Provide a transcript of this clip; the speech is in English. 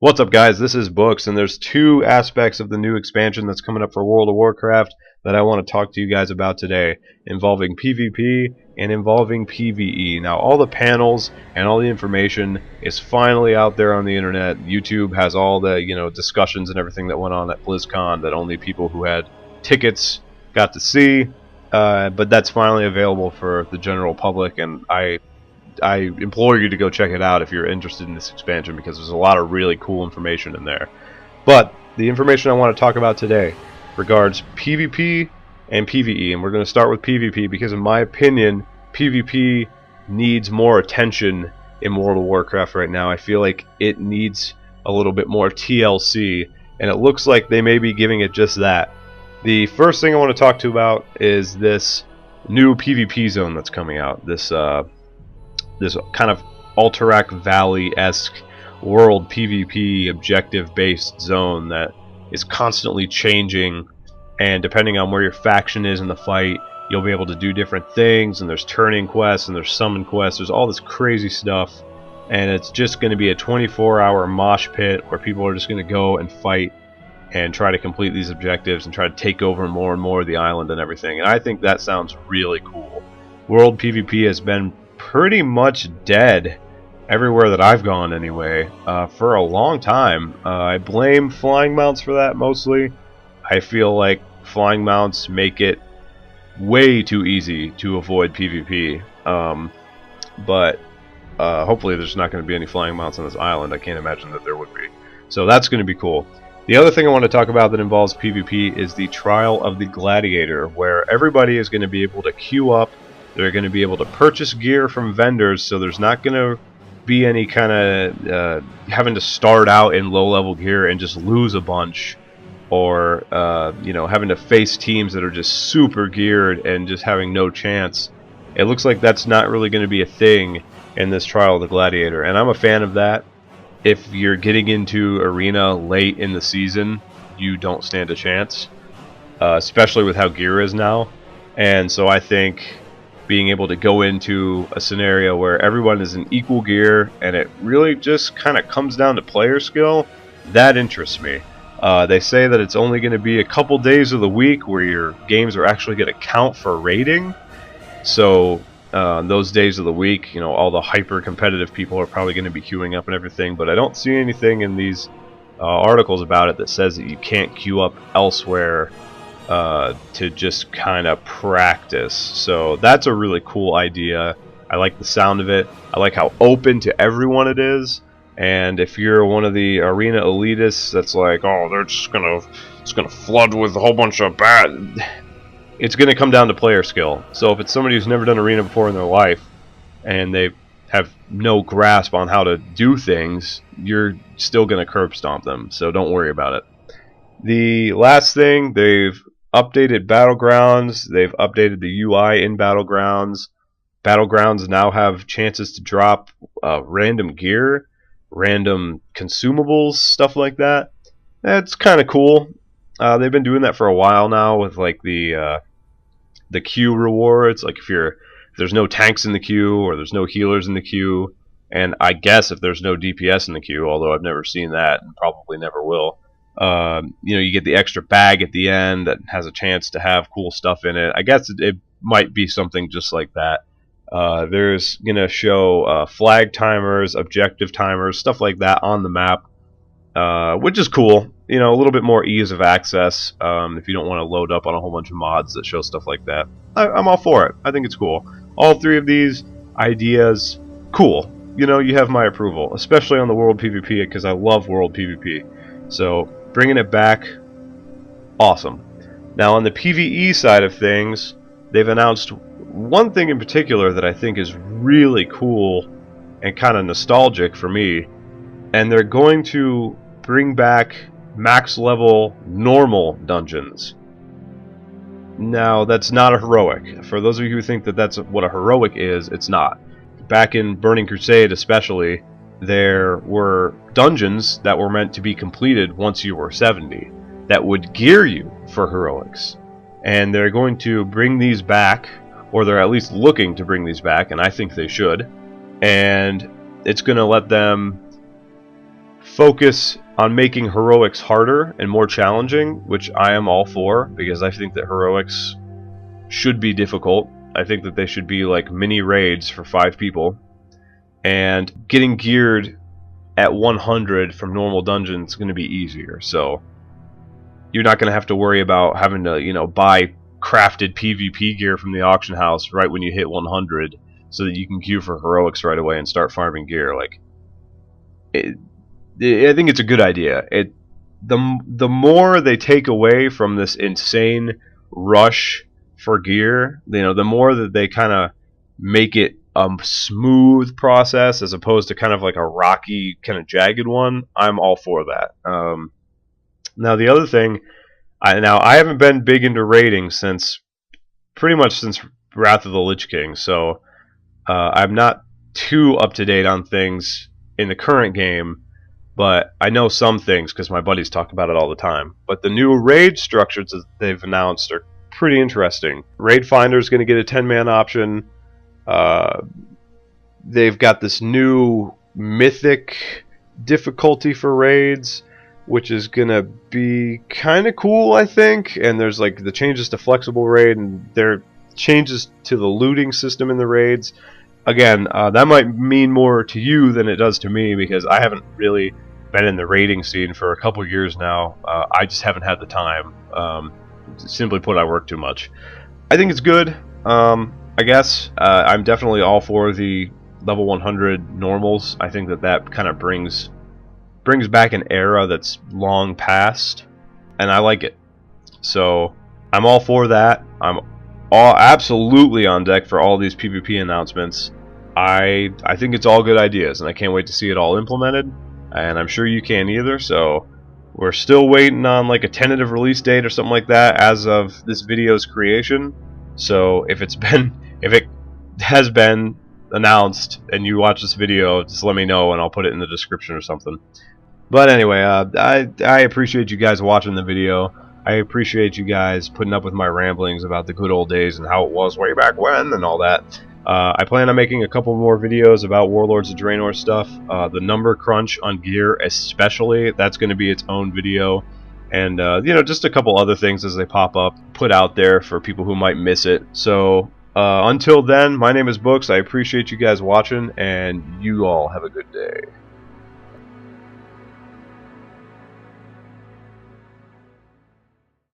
What's up, guys? This is Books, and there's two aspects of the new expansion that's coming up for World of Warcraft that I want to talk to you guys about today, involving PvP and involving PvE. Now, all the panels and all the information is finally out there on the internet. YouTube has all the, discussions and everything that went on at BlizzCon that only people who had tickets got to see, but that's finally available for the general public, and I implore you to go check it out if you're interested in this expansion, because there's a lot of really cool information in there. But the information I want to talk about today regards PvP and PvE, and we're going to start with PvP because in my opinion PvP needs more attention in World of Warcraft right now. I feel like it needs a little bit more TLC, and it looks like they may be giving it just that. The first thing I want to talk to about is this new PvP zone that's coming out. This kind of Alterac Valley-esque world PvP objective-based zone that is constantly changing, and depending on where your faction is in the fight, you'll be able to do different things, and there's turning quests, and there's summon quests, there's all this crazy stuff, and it's just going to be a 24-hour mosh pit where people are just going to go and fight and try to complete these objectives and try to take over more and more of the island and everything, and I think that sounds really cool. World PvP has been pretty much dead everywhere that I've gone anyway, for a long time. I blame flying mounts for that mostly. I feel like flying mounts make it way too easy to avoid PvP, but hopefully there's not going to be any flying mounts on this island. I can't imagine that there would be, so that's going to be cool. The other thing I want to talk about that involves PvP is the Trial of the Gladiator, where everybody is going to be able to queue up. They're going to be able to purchase gear from vendors, so there's not going to be any kind of having to start out in low-level gear and just lose a bunch, or having to face teams that are just super geared and just having no chance. It looks like that's not really going to be a thing in this Trial of the Gladiator, and I'm a fan of that. If you're getting into Arena late in the season, you don't stand a chance, especially with how gear is now, and so I think being able to go into a scenario where everyone is in equal gear and it really just kind of comes down to player skill, that interests me. They say that it's only going to be a couple days of the week where your games are actually going to count for rating, so those days of the week, all the hyper competitive people are probably going to be queuing up and everything, but I don't see anything in these articles about it that says that you can't queue up elsewhere to just kind of practice. So that's a really cool idea. I like the sound of it. I like how open to everyone it is. And if you're one of the arena elitists that's like, oh, it's gonna flood with a whole bunch of bad, it's gonna come down to player skill. So if it's somebody who's never done arena before in their life and they have no grasp on how to do things, you're still gonna curb stomp them. So don't worry about it. The last thing, they've updated Battlegrounds. They've updated the UI in Battlegrounds. Battlegrounds now have chances to drop random gear, random consumables, stuff like that. That's kind of cool. They've been doing that for a while now with like the queue rewards. Like if there's no tanks in the queue, or there's no healers in the queue, and I guess if there's no DPS in the queue, although I've never seen that and probably never will. You get the extra bag at the end that has a chance to have cool stuff in it. I guess it might be something just like that. There's going to show flag timers, objective timers, stuff like that on the map, which is cool. A little bit more ease of access if you don't want to load up on a whole bunch of mods that show stuff like that. I'm all for it. I think it's cool. All three of these ideas, cool. You have my approval, especially on the World PvP, because I love World PvP. So bringing it back, awesome. Now on the PvE side of things, they've announced one thing in particular that I think is really cool and kind of nostalgic for me, and they're going to bring back max level normal dungeons. Now that's not a heroic. For those of you who think that that's what a heroic is, it's not. Back in Burning Crusade especially, there were dungeons that were meant to be completed once you were 70 that would gear you for heroics, and they're going to bring these back, or they're at least looking to bring these back, and I think they should, and it's going to let them focus on making heroics harder and more challenging, which I am all for, because I think that heroics should be difficult. I think that they should be like mini raids for 5 people, and getting geared at 100 from normal dungeons is going to be easier. So you're not going to have to worry about having to, you know, buy crafted PvP gear from the auction house right when you hit 100 so that you can queue for heroics right away and start farming gear. Like, I think it's a good idea. The more they take away from this insane rush for gear, you know, the more that they kind of make it a smooth process as opposed to kind of like a rocky, kind of jagged one. I'm all for that. Now the other thing, I haven't been big into raiding since pretty much since Wrath of the Lich King, so I'm not too up to date on things in the current game, but I know some things because my buddies talk about it all the time. But the new raid structures that they've announced are pretty interesting. Raid Finder is going to get a 10-man option. They've got this new mythic difficulty for raids, which is gonna be kind of cool, I think. And there's like the changes to flexible raid, and there are changes to the looting system in the raids. Again, that might mean more to you than it does to me, because I haven't really been in the raiding scene for a couple years now. I just haven't had the time. Simply put, I work too much. I think it's good. I guess I'm definitely all for the level 100 normals. I think that kind of brings back an era that's long past, and I like it. So I'm all for that. I'm absolutely on deck for all these PvP announcements. I think it's all good ideas, and I can't wait to see it all implemented, and I'm sure you can either. So we're still waiting on like a tentative release date or something like that as of this video's creation. So if it has been announced and you watch this video, just let me know and I'll put it in the description or something. But anyway, I appreciate you guys watching the video. I appreciate you guys putting up with my ramblings about the good old days and how it was way back when and all that. I plan on making a couple more videos about Warlords of Draenor stuff. The number crunch on gear especially, that's going to be its own video. And, you know, just a couple other things as they pop up, put out there for people who might miss it. So, until then, my name is Books. I appreciate you guys watching, and you all have a good day.